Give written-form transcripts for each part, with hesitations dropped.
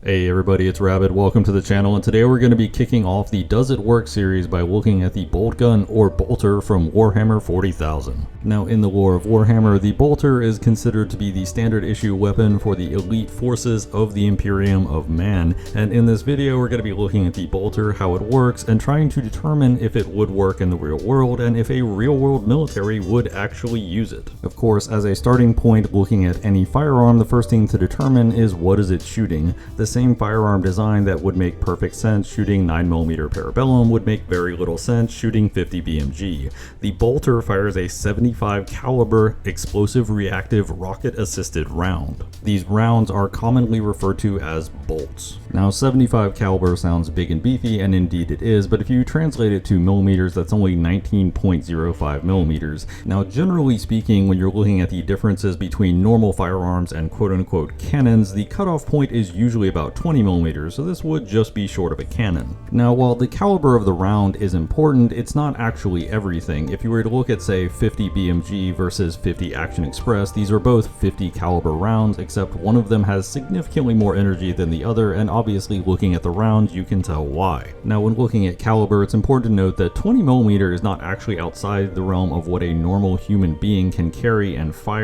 Hey everybody, it's Rabbit. Welcome to the channel, and today we're going to be kicking off the Does It Work series by looking at the bolt gun or bolter from Warhammer 40,000. Now, in the lore of Warhammer, the bolter is considered to be the standard issue weapon for the elite forces of the Imperium of Man, and in this video we're going to be looking at the bolter, how it works, and trying to determine if it would work in the real world and if a real world military would actually use it. Of course, as a starting point, looking at any firearm, the first thing to determine is what is it shooting. The same firearm design that would make perfect sense shooting 9mm Parabellum would make very little sense shooting 50 BMG. The bolter fires a 75 caliber explosive reactive rocket assisted round. These rounds are commonly referred to as bolts. Now 75 caliber sounds big and beefy, and indeed it is, but if you translate it to millimeters, that's only 19.05 millimeters. Now generally speaking, when you're looking at the differences between normal firearms and quote-unquote cannons, the cutoff point is usually about 20 millimeters, so this would just be short of a cannon. Now while the caliber of the round is important, it's not actually everything. If you were to look at say 50 BMG versus 50 Action Express, these are both 50 caliber rounds, except one of them has significantly more energy than the other, and obviously looking at the rounds you can tell why. Now when looking at caliber, it's important to note that 20mm is not actually outside the realm of what a normal human being can carry and fire.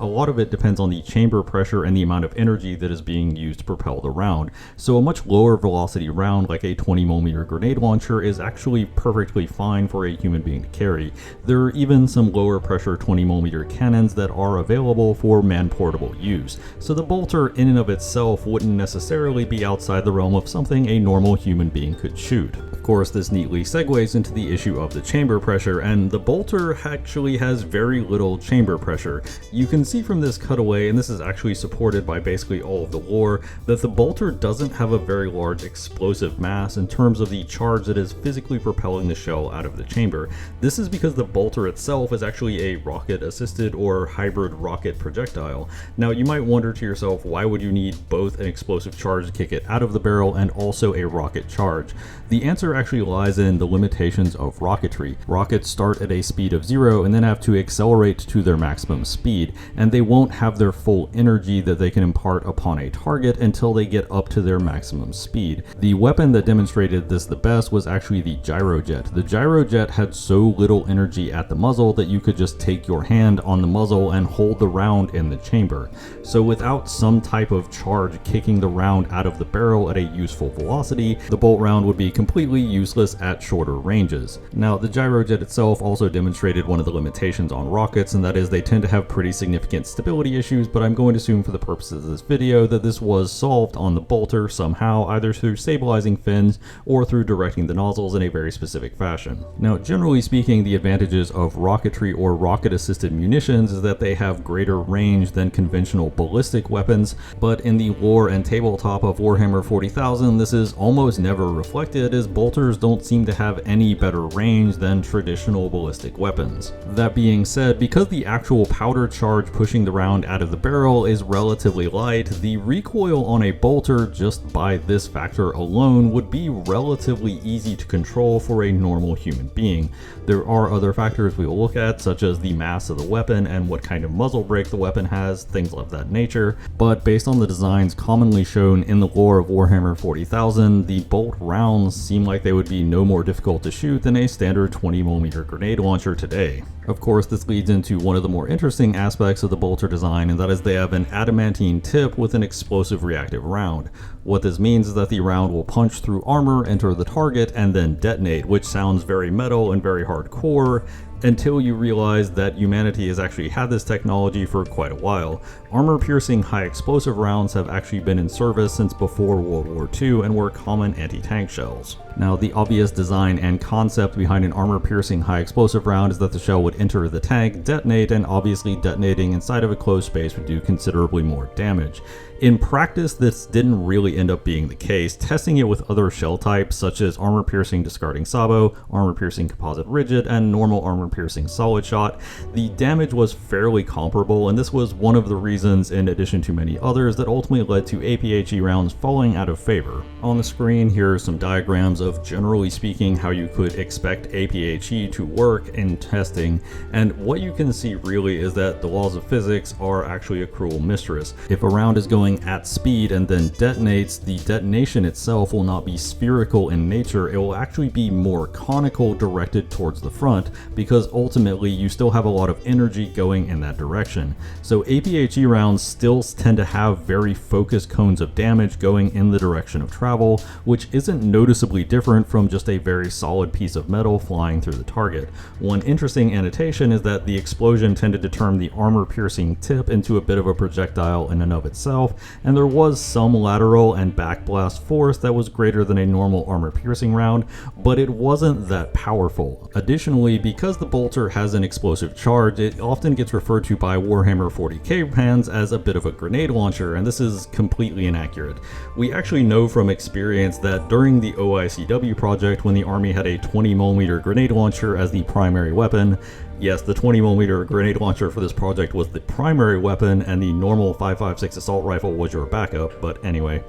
A lot of it depends on the chamber pressure and the amount of energy that is being used to propel the round. So a much lower velocity round like a 20mm grenade launcher is actually perfectly fine for a human being to carry. There are even some lower pressure 20mm cannons that are available for man-portable use, so the bolter in and of itself wouldn't necessarily be outside the realm of something a normal human being could shoot. Of course, this neatly segues into the issue of the chamber pressure, and the bolter actually has very little chamber pressure. You can see from this cutaway, and this is actually supported by basically all of the lore, that the bolter doesn't have a very large explosive mass in terms of the charge that is physically propelling the shell out of the chamber. This is because the bolter itself is actually a rocket-assisted or hybrid rocket projectile. Now you might wonder to yourself, why would you need both an explosive charge to kick it out of the barrel and also a rocket charge? The answer actually lies in the limitations of rocketry. Rockets start at a speed of 0 and then have to accelerate to their maximum speed, and they won't have their full energy that they can impart upon a target until they get up to their maximum speed. The weapon that demonstrated this the best was actually the gyrojet. The gyrojet had so little energy at the muzzle that you could just take your hand on the muzzle and hold the round in the chamber. So without some type of charge kicking the round out of the barrel at a useful velocity, the bolt round would be completely useless at shorter ranges. Now the gyrojet itself also demonstrated one of the limitations on rockets, and that is they tend to have pretty significant stability issues, but I'm going to assume for the purposes of this video that this was solved on the bolter somehow, either through stabilizing fins or through directing the nozzles in a very specific fashion. Now generally speaking, the advantages of rocketry or rocket assisted munitions is that they have greater range than conventional ballistic weapons, but in the lore and tabletop of Warhammer 40,000 this is almost never reflected, as bolters don't seem to have any better range than traditional ballistic weapons. That being said, because the actual powder charge pushing the round out of the barrel is relatively light, the recoil on a bolter just by this factor alone would be relatively easy to control for a normal human being. There are other factors we will look at, such as the mass of the weapon and what kind of muzzle brake the weapon has, things of that nature, but based on the designs commonly shown in the lore of Warhammer 40,000, the bolt rounds seem like they would be no more difficult to shoot than a standard 20mm grenade launcher today. Of course, this leads into one of the more interesting aspects of the bolter design, and that is they have an adamantine tip with an explosive reactive round. What this means is that the round will punch through armor, enter the target, and then detonate, which sounds very metal and very hardcore, until you realize that humanity has actually had this technology for quite a while. Armor-piercing high explosive rounds have actually been in service since before World War II and were common anti-tank shells. Now the obvious design and concept behind an armor-piercing high explosive round is that the shell would enter the tank, detonate, and obviously detonating inside of a closed space would do considerably more damage. In practice, this didn't really end up being the case. Testing it with other shell types such as armor-piercing discarding sabot, armor-piercing composite rigid, and normal armor-piercing solid shot, the damage was fairly comparable, and this was one of the reasons, in addition to many others, that ultimately led to APHE rounds falling out of favor. On the screen, here are some diagrams of, generally speaking, how you could expect APHE to work in testing, and what you can see really is that the laws of physics are actually a cruel mistress. If a round is going at speed and then detonate, detonates, the detonation itself will not be spherical in nature, it will actually be more conical, directed towards the front, because ultimately you still have a lot of energy going in that direction. So APHE rounds still tend to have very focused cones of damage going in the direction of travel, which isn't noticeably different from just a very solid piece of metal flying through the target. One interesting annotation is that the explosion tended to turn the armor-piercing tip into a bit of a projectile in and of itself, and there was some lateral and backblast force that was greater than a normal armor-piercing round, but it wasn't that powerful. Additionally, because the bolter has an explosive charge, it often gets referred to by Warhammer 40k fans as a bit of a grenade launcher, and this is completely inaccurate. We actually know from experience that during the OICW project, when the army had a 20mm grenade launcher as the primary weapon, yes, the 20mm grenade launcher for this project was the primary weapon, and the normal 5.56 assault rifle was your backup, but anyway.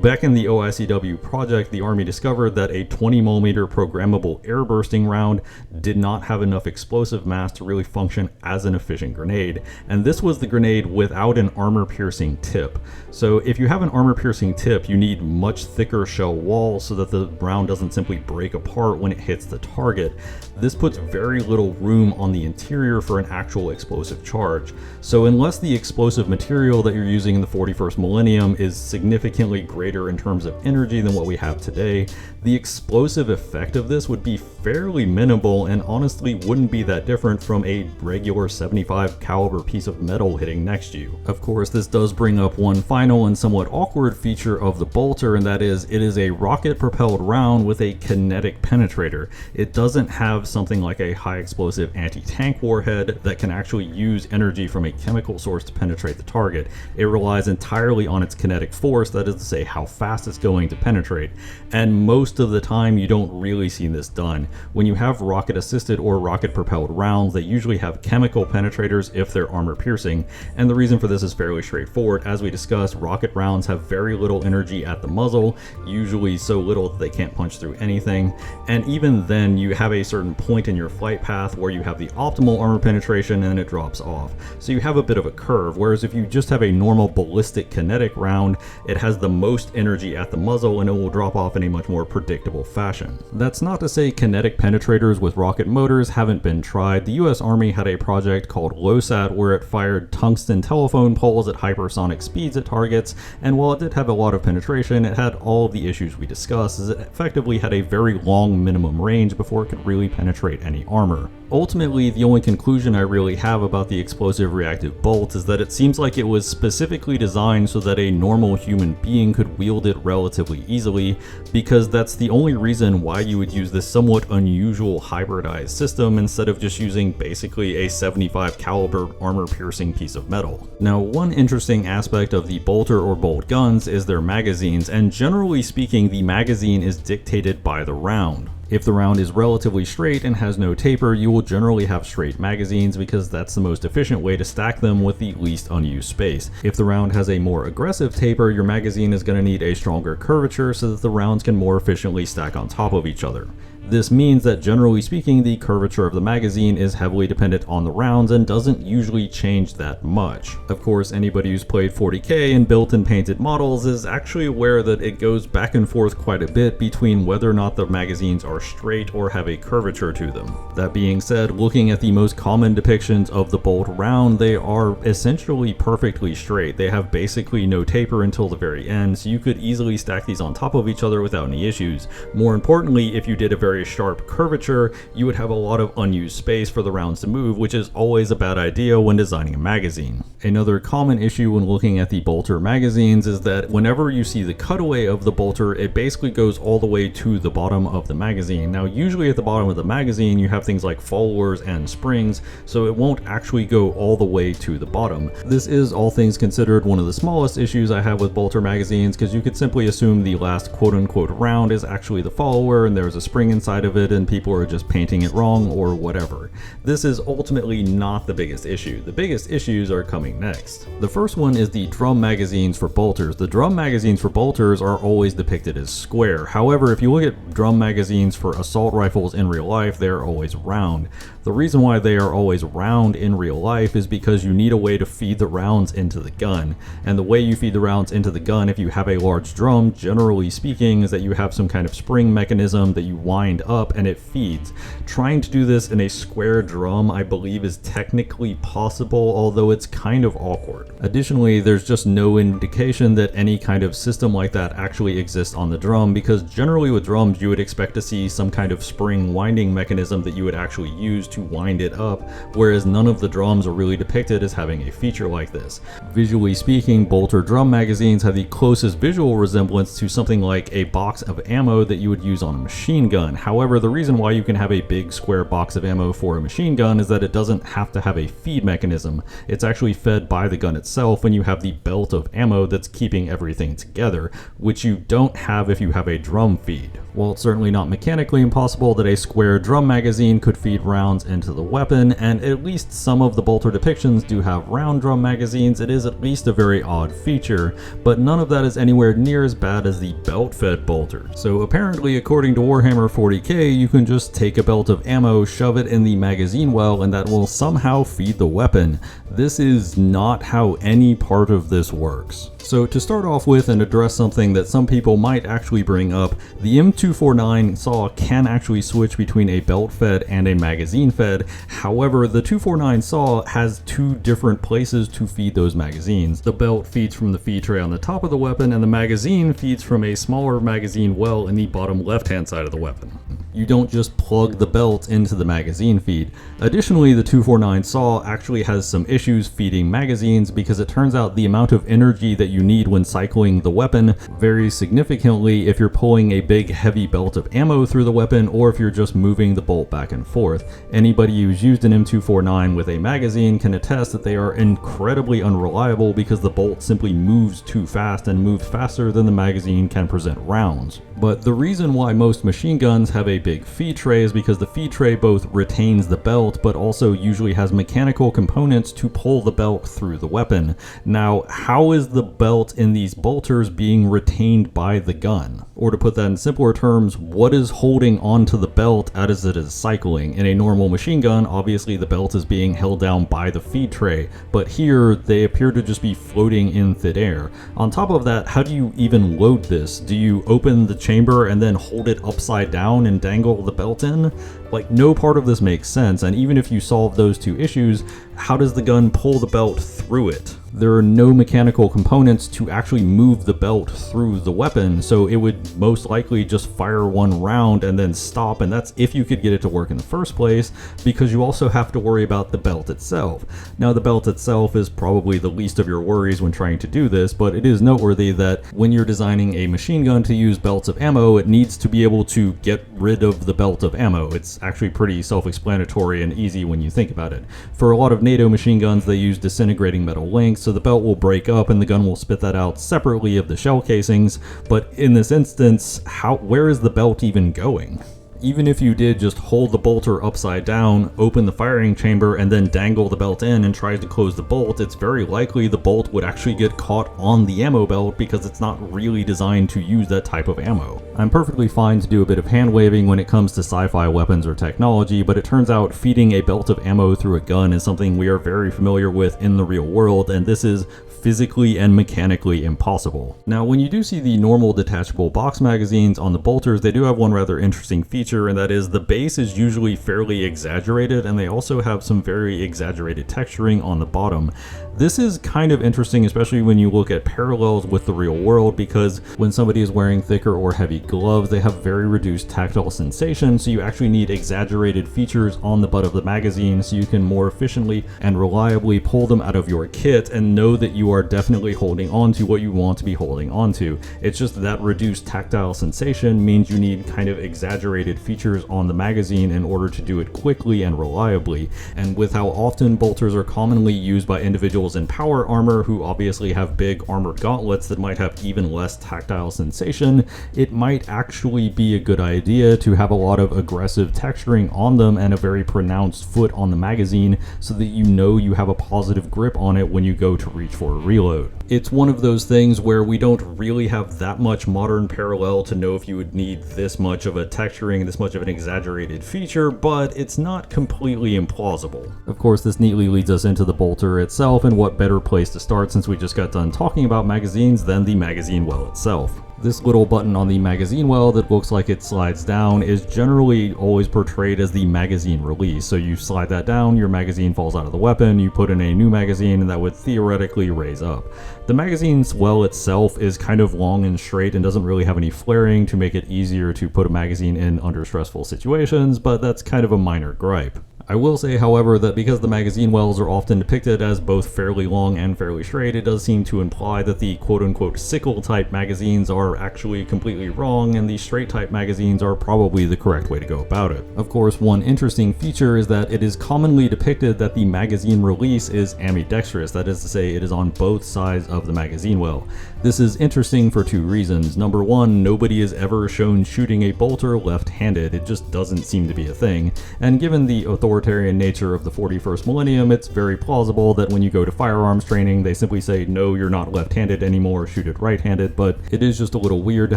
Back in the OICW project, the Army discovered that a 20mm programmable airbursting round did not have enough explosive mass to really function as an efficient grenade, and this was the grenade without an armor-piercing tip. So if you have an armor-piercing tip, you need much thicker shell walls so that the round doesn't simply break apart when it hits the target. This puts very little room on the interior for an actual explosive charge. So unless the explosive material that you're using in the 41st millennium is significantly greater in terms of energy than what we have today, the explosive effect of this would be fairly minimal and honestly wouldn't be that different from a regular 75 caliber piece of metal hitting next to you. Of course, this does bring up one final and somewhat awkward feature of the bolter, and that is it is a rocket propelled round with a kinetic penetrator. It doesn't have something like a high explosive anti-tank warhead that can actually use energy from a chemical source to penetrate the target. It relies entirely on its kinetic force, that is to say how fast it's going to penetrate, and most of the time you don't really see this done. When you have rocket assisted or rocket propelled rounds, they usually have chemical penetrators if they're armor piercing, and the reason for this is fairly straightforward. As we discussed, rocket rounds have very little energy at the muzzle, usually so little that they can't punch through anything, and even then you have a certain point in your flight path where you have the optimal armor penetration and then it drops off. So you have a bit of a curve, whereas if you just have a normal ballistic kinetic round, it has the most energy at the muzzle and it will drop off in a much more predictable fashion. That's not to say kinetic penetrators with rocket motors haven't been tried. The US Army had a project called LOSAT where it fired tungsten telephone poles at hypersonic speeds at targets, and while it did have a lot of penetration, it had all of the issues we discussed, as it effectively had a very long minimum range before it could really penetrate any armor. Ultimately, the only conclusion I really have about the explosive reactive bolt is that it seems like it was specifically designed so that a normal human being could wield it relatively easily, because that's the only reason why you would use this somewhat unusual hybridized system instead of just using basically a 75 caliber armor piercing piece of metal. Now, one interesting aspect of the bolter or bolt guns is their magazines, and generally speaking, the magazine is dictated by the round. If the round is relatively straight and has no taper, you will generally have straight magazines because that's the most efficient way to stack them with the least unused space. If the round has a more aggressive taper, your magazine is going to need a stronger curvature so that the rounds can more efficiently stack on top of each other. This means that generally speaking, the curvature of the magazine is heavily dependent on the rounds and doesn't usually change that much. Of course, anybody who's played 40k and built and painted models is actually aware that it goes back and forth quite a bit between whether or not the magazines are straight or have a curvature to them. That being said, looking at the most common depictions of the bolt round, they are essentially perfectly straight. They have basically no taper until the very end, so you could easily stack these on top of each other without any issues. More importantly, if you did a very sharp curvature, you would have a lot of unused space for the rounds to move, which is always a bad idea when designing a magazine. Another common issue when looking at the bolter magazines is that whenever you see the cutaway of the bolter, it basically goes all the way to the bottom of the magazine. Now, usually at the bottom of the magazine, you have things like followers and springs, so it won't actually go all the way to the bottom. This is, all things considered, one of the smallest issues I have with bolter magazines, because you could simply assume the last quote-unquote round is actually the follower and there's a spring inside inside of it and people are just painting it wrong or whatever. This is ultimately not the biggest issue. The biggest issues are coming next. The first one is the drum magazines for bolters. The drum magazines for bolters are always depicted as square. However, if you look at drum magazines for assault rifles in real life, they're always round. The reason why they are always round in real life is because you need a way to feed the rounds into the gun. And the way you feed the rounds into the gun, if you have a large drum, generally speaking, is that you have some kind of spring mechanism that you wind up and it feeds. Trying to do this in a square drum, I believe, is technically possible, although it's kind of awkward. Additionally, there's just no indication that any kind of system like that actually exists on the drum, because generally with drums you would expect to see some kind of spring winding mechanism that you would actually use to wind it up, whereas none of the drums are really depicted as having a feature like this. Visually speaking, bolter drum magazines have the closest visual resemblance to something like a box of ammo that you would use on a machine gun. However, the reason why you can have a big square box of ammo for a machine gun is that it doesn't have to have a feed mechanism. It's actually fed by the gun itself when you have the belt of ammo that's keeping everything together, which you don't have if you have a drum feed. While it's certainly not mechanically impossible that a square drum magazine could feed rounds into the weapon, and at least some of the bolter depictions do have round drum magazines, it is at least a very odd feature, but none of that is anywhere near as bad as the belt-fed bolter. So apparently, according to Warhammer 40k, you can just take a belt of ammo, shove it in the magazine well, and that will somehow feed the weapon. This is not how any part of this works. So to start off with and address something that some people might actually bring up, the M249 saw can actually switch between a belt fed and a magazine fed. However, the 249 saw has two different places to feed those magazines. The belt feeds from the feed tray on the top of the weapon, and the magazine feeds from a smaller magazine well in the bottom left-hand side of the weapon. You don't just plug the belt into the magazine feed. Additionally, the 249 saw actually has some issues feeding magazines because it turns out the amount of energy that you need when cycling the weapon varies significantly if you're pulling a big heavy belt of ammo through the weapon or if you're just moving the bolt back and forth. Anybody who's used an M249 with a magazine can attest that they are incredibly unreliable because the bolt simply moves too fast and moves faster than the magazine can present rounds. But the reason why most machine guns have a big feed tray is because the feed tray both retains the belt but also usually has mechanical components to pull the belt through the weapon. Now, how is the belt in these bolters being retained by the gun? Or to put that in simpler terms, what is holding onto the belt as it is cycling? In a normal machine gun, obviously the belt is being held down by the feed tray, but here they appear to just be floating in thin air. On top of that, how do you even load this? Do you open the chamber and then hold it upside down and dangle the belt in? Like, no part of this makes sense, and even if you solve those two issues, how does the gun pull the belt through it? There are no mechanical components to actually move the belt through the weapon, so it would most likely just fire one round and then stop, and that's if you could get it to work in the first place, because you also have to worry about the belt itself. Now, the belt itself is probably the least of your worries when trying to do this, but it is noteworthy that when you're designing a machine gun to use belts of ammo, it needs to be able to get rid of the belt of ammo. It's actually pretty self-explanatory and easy when you think about it. For a lot of NATO machine guns, they use disintegrating metal links, so the belt will break up and the gun will spit that out separately of the shell casings, but in this instance, where is the belt even going? Even if you did just hold the bolter upside down, open the firing chamber, and then dangle the belt in and try to close the bolt, it's very likely the bolt would actually get caught on the ammo belt because it's not really designed to use that type of ammo. I'm perfectly fine to do a bit of hand waving when it comes to sci-fi weapons or technology, but it turns out feeding a belt of ammo through a gun is something we are very familiar with in the real world, and this is physically and mechanically impossible. Now, when you do see the normal detachable box magazines on the bolters, they do have one rather interesting feature, and that is the base is usually fairly exaggerated, and they also have some very exaggerated texturing on the bottom. This is kind of interesting, especially when you look at parallels with the real world, because when somebody is wearing thicker or heavy gloves, they have very reduced tactile sensation, so you actually need exaggerated features on the butt of the magazine so you can more efficiently and reliably pull them out of your kit and know that you are definitely holding on to what you want to be holding on to. It's just that reduced tactile sensation means you need kind of exaggerated features on the magazine in order to do it quickly and reliably. And with how often bolters are commonly used by individuals individuals in power armor who obviously have big armored gauntlets that might have even less tactile sensation, it might actually be a good idea to have a lot of aggressive texturing on them and a very pronounced foot on the magazine so that you know you have a positive grip on it when you go to reach for a reload. It's one of those things where we don't really have that much modern parallel to know if you would need this much of a texturing, this much of an exaggerated feature, but it's not completely implausible. Of course, this neatly leads us into the bolter itself, and what better place to start since we just got done talking about magazines than the magazine well itself. This little button on the magazine well that looks like it slides down is generally always portrayed as the magazine release. So you slide that down, your magazine falls out of the weapon, you put in a new magazine, and that would theoretically raise up. The magazine's well itself is kind of long and straight and doesn't really have any flaring to make it easier to put a magazine in under stressful situations, but that's kind of a minor gripe. I will say, however, that because the magazine wells are often depicted as both fairly long and fairly straight, it does seem to imply that the quote-unquote sickle-type magazines are actually completely wrong, and the straight-type magazines are probably the correct way to go about it. Of course, one interesting feature is that it is commonly depicted that the magazine release is ambidextrous, that is to say, it is on both sides of the magazine well. This is interesting for two reasons. Number one, nobody is ever shown shooting a bolter left-handed, it just doesn't seem to be a thing, and given the authoritarian nature of the 41st millennium, it's very plausible that when you go to firearms training, they simply say, no, you're not left-handed anymore, shoot it right-handed, but it is just a little weird to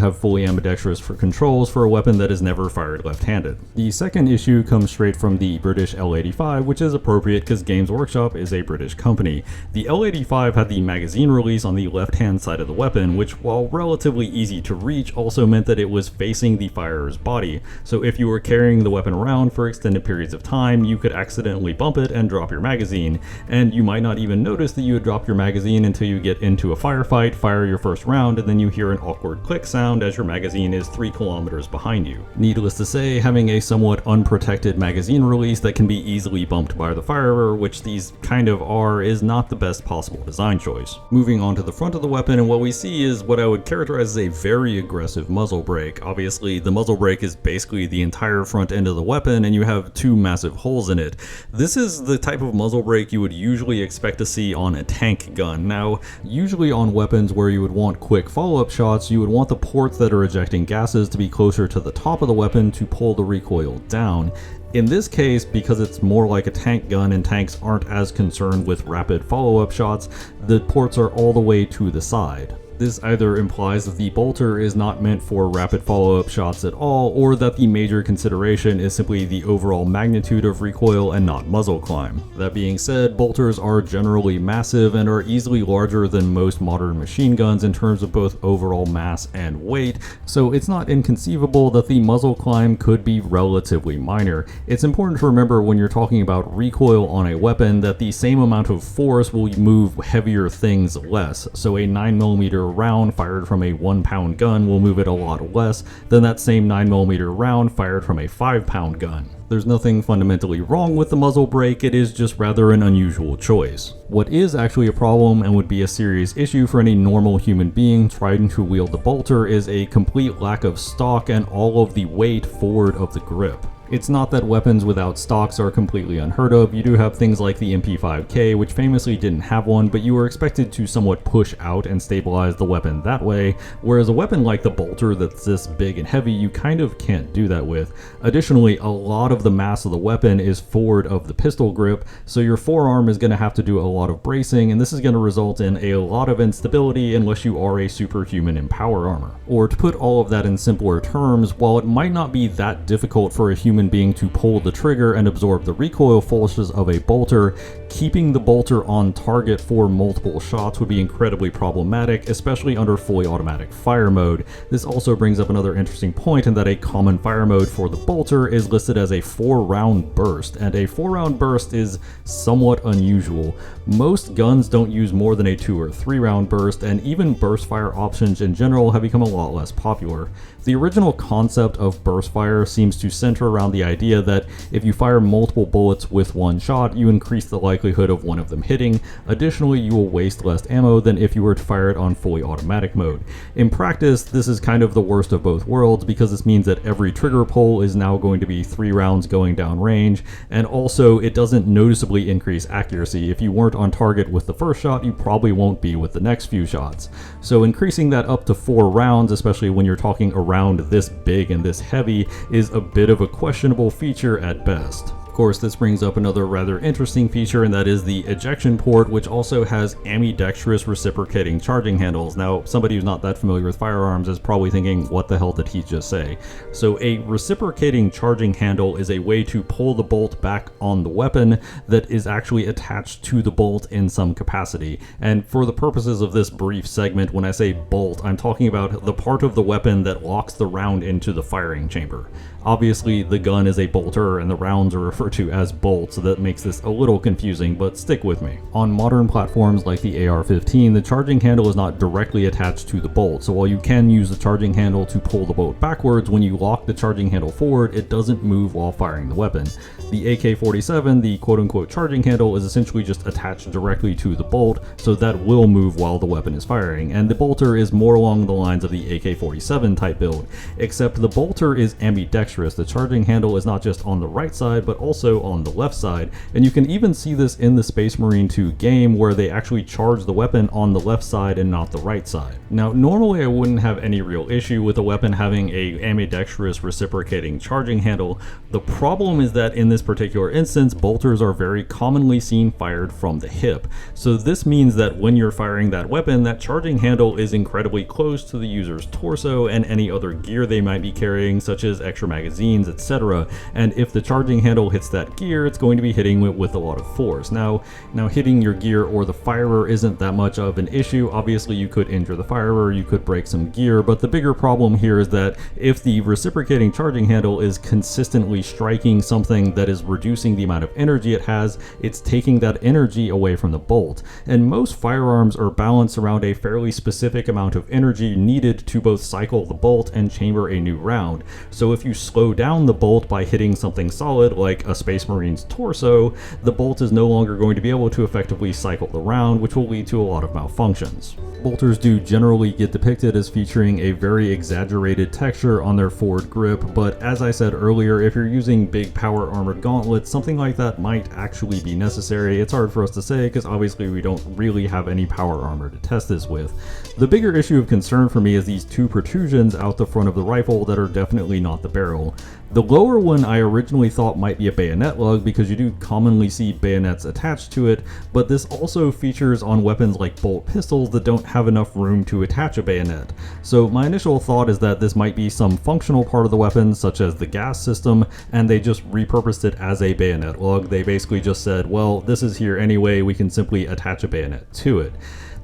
have fully ambidextrous for controls for a weapon that is never fired left-handed. The second issue comes straight from the British L85, which is appropriate because Games Workshop is a British company. The L85 had the magazine release on the left-hand side of the weapon, which, while relatively easy to reach, also meant that it was facing the firer's body. So if you were carrying the weapon around for extended periods of time, you could accidentally bump it and drop your magazine, and you might not even notice that you had dropped your magazine until you get into a firefight, fire your first round, and then you hear an awkward click sound as your magazine is 3 kilometers behind you. Needless to say, having a somewhat unprotected magazine release that can be easily bumped by the firer, which these kind of are, is not the best possible design choice. Moving on to the front of the weapon, and what we see is what I would characterize as a very aggressive muzzle brake. Obviously, the muzzle brake is basically the entire front end of the weapon, and you have two massive holes in it. This is the type of muzzle brake you would usually expect to see on a tank gun. Now, usually on weapons where you would want quick follow-up shots, you would want the ports that are ejecting gases to be closer to the top of the weapon to pull the recoil down. In this case, because it's more like a tank gun and tanks aren't as concerned with rapid follow-up shots, the ports are all the way to the side. This either implies that the bolter is not meant for rapid follow-up shots at all, or that the major consideration is simply the overall magnitude of recoil and not muzzle climb. That being said, bolters are generally massive and are easily larger than most modern machine guns in terms of both overall mass and weight, so it's not inconceivable that the muzzle climb could be relatively minor. It's important to remember when you're talking about recoil on a weapon that the same amount of force will move heavier things less, so a 9mm round fired from a 1-pound gun will move it a lot less than that same 9mm round fired from a 5-pound gun. There's nothing fundamentally wrong with the muzzle brake, it is just rather an unusual choice. What is actually a problem and would be a serious issue for any normal human being trying to wield the bolter is a complete lack of stock and all of the weight forward of the grip. It's not that weapons without stocks are completely unheard of. You do have things like the MP5K, which famously didn't have one, but you were expected to somewhat push out and stabilize the weapon that way, whereas a weapon like the bolter that's this big and heavy, you kind of can't do that with. Additionally, a lot of the mass of the weapon is forward of the pistol grip, so your forearm is going to have to do a lot of bracing, and this is going to result in a lot of instability unless you are a superhuman in power armor. Or to put all of that in simpler terms, while it might not be that difficult for a human being to pull the trigger and absorb the recoil forces of a bolter, keeping the bolter on target for multiple shots would be incredibly problematic, especially under fully automatic fire mode. This also brings up another interesting point in that a common fire mode for the bolter is listed as a 4-round burst, and a 4-round burst is somewhat unusual. Most guns don't use more than a 2 or 3-round burst, and even burst fire options in general have become a lot less popular. The original concept of burst fire seems to center around around the idea that if you fire multiple bullets with one shot, you increase the likelihood of one of them hitting. Additionally, you will waste less ammo than if you were to fire it on fully automatic mode. In practice, this is kind of the worst of both worlds, because this means that every trigger pull is now going to be 3 rounds going down range, and also it doesn't noticeably increase accuracy. If you weren't on target with the first shot, you probably won't be with the next few shots. So increasing that up to 4 rounds, especially when you're talking around this big and this heavy, is a bit of a questionable feature at best. Of course, this brings up another rather interesting feature, and that is the ejection port, which also has ambidextrous reciprocating charging handles. Now, somebody who's not that familiar with firearms is probably thinking, what the hell did he just say? So a reciprocating charging handle is a way to pull the bolt back on the weapon that is actually attached to the bolt in some capacity. And for the purposes of this brief segment, when I say bolt, I'm talking about the part of the weapon that locks the round into the firing chamber. Obviously, the gun is a bolter and the rounds are referred to as bolts, so that makes this a little confusing, but stick with me. On modern platforms like the AR-15, the charging handle is not directly attached to the bolt, so while you can use the charging handle to pull the bolt backwards, when you lock the charging handle forward, it doesn't move while firing the weapon. The AK-47, the quote-unquote charging handle, is essentially just attached directly to the bolt, so that will move while the weapon is firing, and the bolter is more along the lines of the AK-47 type build, except the bolter is ambidextrous. The charging handle is not just on the right side, but also on the left side, and you can even see this in the Space Marine 2 game, where they actually charge the weapon on the left side and not the right side. Now, normally I wouldn't have any real issue with a weapon having a ambidextrous reciprocating charging handle. The problem is that in this particular instance, bolters are very commonly seen fired from the hip. So this means that when you're firing that weapon, that charging handle is incredibly close to the user's torso and any other gear they might be carrying, such as extra magazines, etc. And if the charging handle hits that gear, it's going to be hitting it with a lot of force. Now hitting your gear or the firer isn't that much of an issue. Obviously, you could injure the firer, you could break some gear, but the bigger problem here is that if the reciprocating charging handle is consistently striking something that is reducing the amount of energy it has, it's taking that energy away from the bolt. And most firearms are balanced around a fairly specific amount of energy needed to both cycle the bolt and chamber a new round. So if you slow down the bolt by hitting something solid like a Space Marine's torso, the bolt is no longer going to be able to effectively cycle the round, which will lead to a lot of malfunctions. Bolters do generally get depicted as featuring a very exaggerated texture on their forward grip, but as I said earlier, if you're using big power armored gauntlets, something like that might actually be necessary. It's hard for us to say because obviously we don't really have any power armor to test this with. The bigger issue of concern for me is these 2 protrusions out the front of the rifle that are definitely not the barrel. The lower one I originally thought might be a bayonet lug because you do commonly see bayonets attached to it, but this also features on weapons like bolt pistols that don't have enough room to attach a bayonet. So my initial thought is that this might be some functional part of the weapon, such as the gas system, and they just repurposed it as a bayonet lug. They basically just said, well, this is here anyway, we can simply attach a bayonet to it.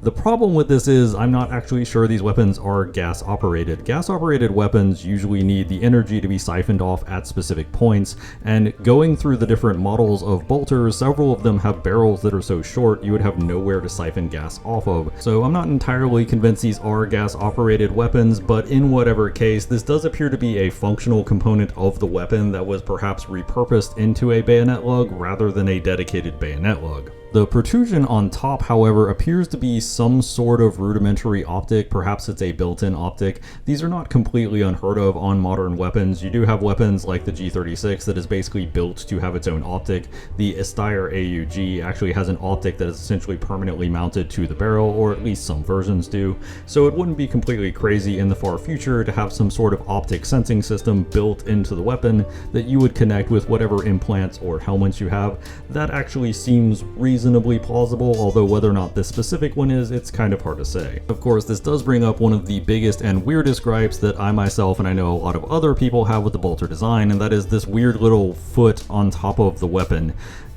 The problem with this is I'm not actually sure these weapons are gas operated. Gas operated weapons usually need the energy to be siphoned off at specific points, and going through the different models of bolters, several of them have barrels that are so short you would have nowhere to siphon gas off of. So I'm not entirely convinced these are gas operated weapons, but in whatever case, this does appear to be a functional component of the weapon that was perhaps repurposed into a bayonet lug rather than a dedicated bayonet lug. The protrusion on top, however, appears to be some sort of rudimentary optic. Perhaps it's a built-in optic. These are not completely unheard of on modern weapons. You do have weapons like the G36 that is basically built to have its own optic. The Estire AUG actually has an optic that is essentially permanently mounted to the barrel, or at least some versions do. So it wouldn't be completely crazy in the far future to have some sort of optic sensing system built into the weapon that you would connect with whatever implants or helmets you have. That actually seems reasonably plausible, although whether or not this specific one is, it's kind of hard to say. Of course, this does bring up one of the biggest and weirdest gripes that I myself and I know a lot of other people have with the bolter design, and that is this weird little foot on top of the weapon.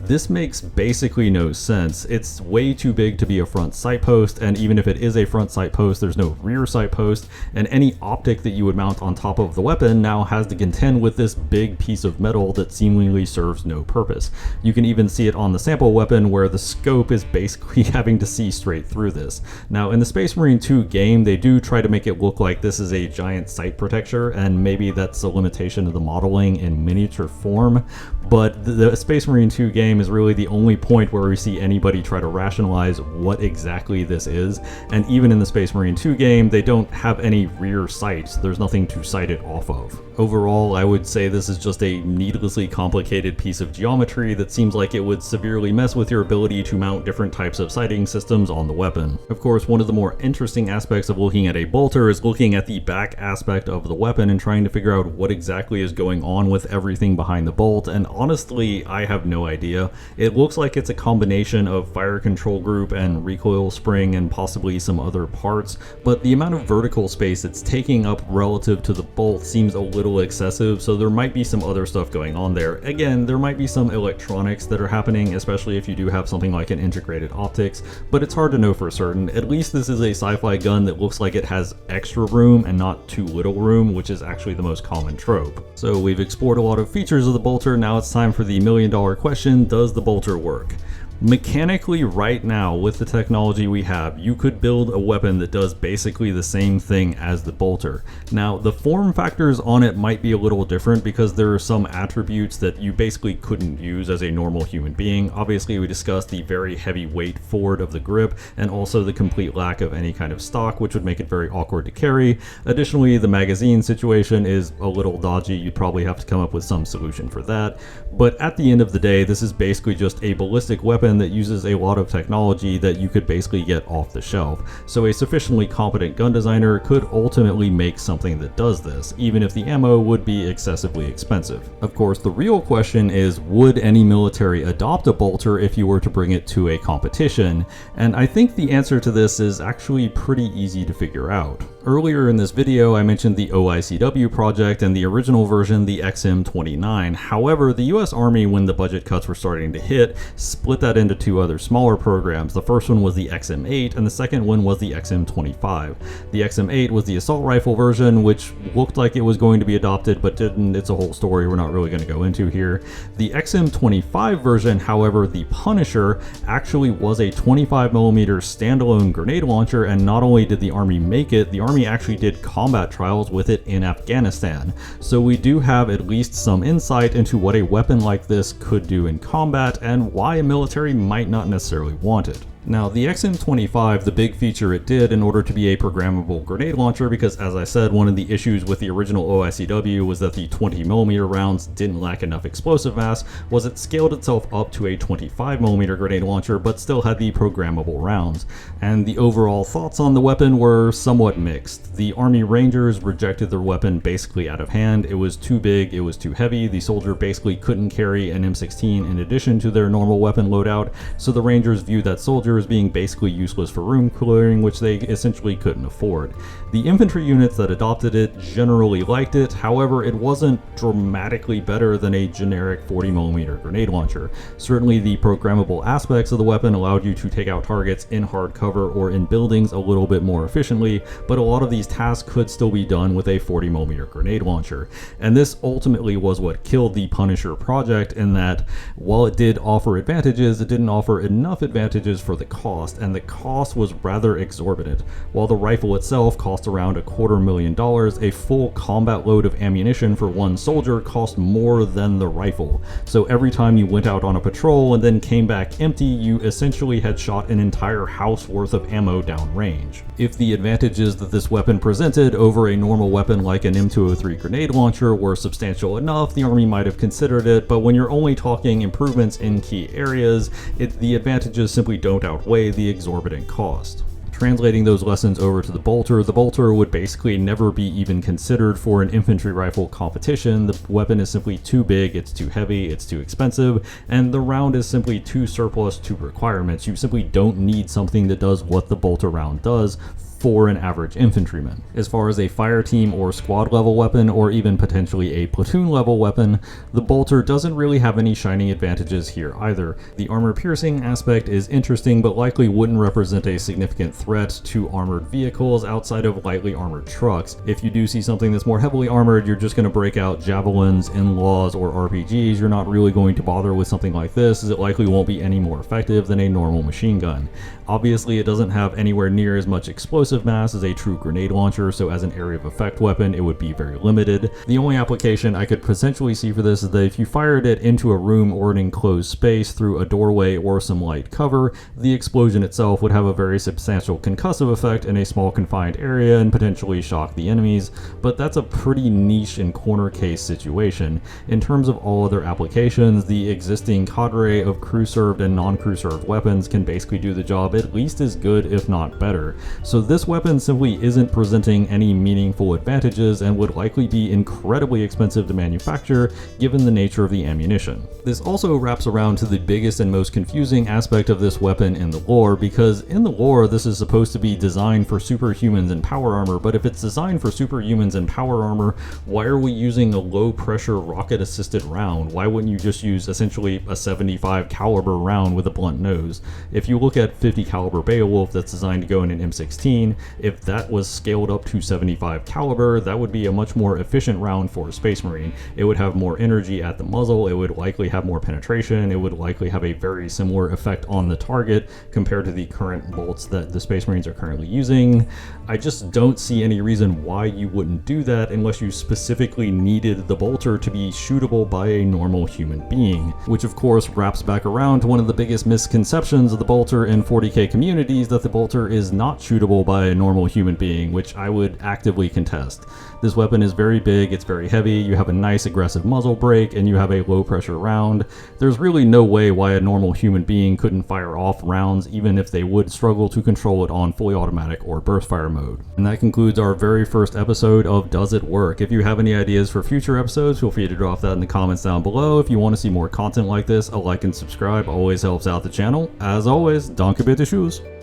This makes basically no sense. It's way too big to be a front sight post, and even if it is a front sight post, there's no rear sight post, and any optic that you would mount on top of the weapon now has to contend with this big piece of metal that seemingly serves no purpose. You can even see it on the sample weapon where the scope is basically having to see straight through this. Now in the Space Marine 2 game, they do try to make it look like this is a giant sight protector, and maybe that's a limitation of the modeling in miniature form, but the Space Marine 2 game is really the only point where we see anybody try to rationalize what exactly this is, and even in the Space Marine 2 game, they don't have any rear sights. There's nothing to sight it off of. Overall, I would say this is just a needlessly complicated piece of geometry that seems like it would severely mess with your ability to mount different types of sighting systems on the weapon. Of course, one of the more interesting aspects of looking at a bolter is looking at the back aspect of the weapon and trying to figure out what exactly is going on with everything behind the bolt, and honestly, I have no idea. It looks like it's a combination of fire control group and recoil spring and possibly some other parts, but the amount of vertical space it's taking up relative to the bolt seems a little excessive, so there might be some other stuff going on there. Again, there might be some electronics that are happening, especially if you do have something like an integrated optics, but it's hard to know for certain. At least this is a sci-fi gun that looks like it has extra room and not too little room, which is actually the most common trope. So we've explored a lot of features of the bolter. Now it's time for the million-dollar question: does the bolter work? Mechanically, right now, with the technology we have, you could build a weapon that does basically the same thing as the bolter. Now, the form factors on it might be a little different because there are some attributes that you basically couldn't use as a normal human being. Obviously, we discussed the very heavy weight forward of the grip and also the complete lack of any kind of stock, which would make it very awkward to carry. Additionally, the magazine situation is a little dodgy. You'd probably have to come up with some solution for that. But at the end of the day, this is basically just a ballistic weapon that uses a lot of technology that you could basically get off the shelf. So a sufficiently competent gun designer could ultimately make something that does this, even if the ammo would be excessively expensive. Of course, the real question is, would any military adopt a bolter if you were to bring it to a competition? And I think the answer to this is actually pretty easy to figure out. Earlier in this video, I mentioned the OICW project and the original version, the XM29. However, the US Army, when the budget cuts were starting to hit, split that into two other smaller programs. The first one was the XM8 and the second one was the XM25. The XM8 was the assault rifle version, which looked like it was going to be adopted but didn't. It's a whole story we're not really going to go into here. The XM25 version, however, the Punisher, actually was a 25mm standalone grenade launcher, and not only did the Army make it, the Army actually did combat trials with it in Afghanistan. So we do have at least some insight into what a weapon like this could do in combat and why a military might not necessarily want it. Now, the XM25, the big feature it did in order to be a programmable grenade launcher, because as I said, one of the issues with the original OICW was that the 20mm rounds didn't lack enough explosive mass, was it scaled itself up to a 25mm grenade launcher, but still had the programmable rounds. And the overall thoughts on the weapon were somewhat mixed. The Army Rangers rejected the weapon basically out of hand. It was too big, it was too heavy, the soldier basically couldn't carry an M16 in addition to their normal weapon loadout, so the Rangers viewed that soldier as being basically useless for room clearing, which they essentially couldn't afford. The infantry units that adopted it generally liked it, however, it wasn't dramatically better than a generic 40mm grenade launcher. Certainly the programmable aspects of the weapon allowed you to take out targets in hard cover or in buildings a little bit more efficiently, but a lot of these tasks could still be done with a 40mm grenade launcher. And this ultimately was what killed the Punisher project, in that while it did offer advantages, it didn't offer enough advantages for the cost, and the cost was rather exorbitant. While the rifle itself cost around $250,000, a full combat load of ammunition for one soldier cost more than the rifle. So every time you went out on a patrol and then came back empty, you essentially had shot an entire house worth of ammo downrange. If the advantages that this weapon presented over a normal weapon like an M203 grenade launcher were substantial enough, the Army might have considered it, but when you're only talking improvements in key areas, the advantages simply don't outweigh the exorbitant cost. Translating those lessons over to the bolter would basically never be even considered for an infantry rifle competition. The weapon is simply too big, it's too heavy, it's too expensive, and the round is simply too surplus to requirements. You simply don't need something that does what the bolter round does for an average infantryman. As far as a fire team or squad level weapon, or even potentially a platoon level weapon, the bolter doesn't really have any shining advantages here either. The armor piercing aspect is interesting, but likely wouldn't represent a significant threat to armored vehicles outside of lightly armored trucks. If you do see something that's more heavily armored, you're just going to break out javelins, in-laws, or RPGs. You're not really going to bother with something like this, as it likely won't be any more effective than a normal machine gun. Obviously, it doesn't have anywhere near as much explosive mass as a true grenade launcher, so as an area of effect weapon, it would be very limited. The only application I could potentially see for this is that if you fired it into a room or an enclosed space through a doorway or some light cover, the explosion itself would have a very substantial concussive effect in a small confined area and potentially shock the enemies, but that's a pretty niche and corner case situation. In terms of all other applications, the existing cadre of crew-served and non-crew-served weapons can basically do the job at least as good, if not better. So this weapon simply isn't presenting any meaningful advantages and would likely be incredibly expensive to manufacture given the nature of the ammunition. This also wraps around to the biggest and most confusing aspect of this weapon in the lore, because in the lore this is supposed to be designed for superhumans and power armor, but if it's designed for superhumans and power armor, why are we using a low pressure rocket assisted round? Why wouldn't you just use essentially a 75 caliber round with a blunt nose? If you look at 50 caliber Beowulf that's designed to go in an M16, if that was scaled up to 75 caliber, that would be a much more efficient round for a Space Marine. It would have more energy at the muzzle, it would likely have more penetration, it would likely have a very similar effect on the target compared to the current bolts that the Space Marines are currently using. I just don't see any reason why you wouldn't do that unless you specifically needed the bolter to be shootable by a normal human being, which of course wraps back around to one of the biggest misconceptions of the bolter in 40k communities, that the bolter is not shootable by a normal human being, which I would actively contest. This weapon is very big, it's very heavy, you have a nice aggressive muzzle brake, and you have a low pressure round. There's really no way why a normal human being couldn't fire off rounds, even if they would struggle to control it on fully automatic or burst fire mode. And that concludes our very first episode of Does It Work? If you have any ideas for future episodes, feel free to drop that in the comments down below. If you want to see more content like this, a like and subscribe always helps out the channel. As always, danke bitte, tschüss.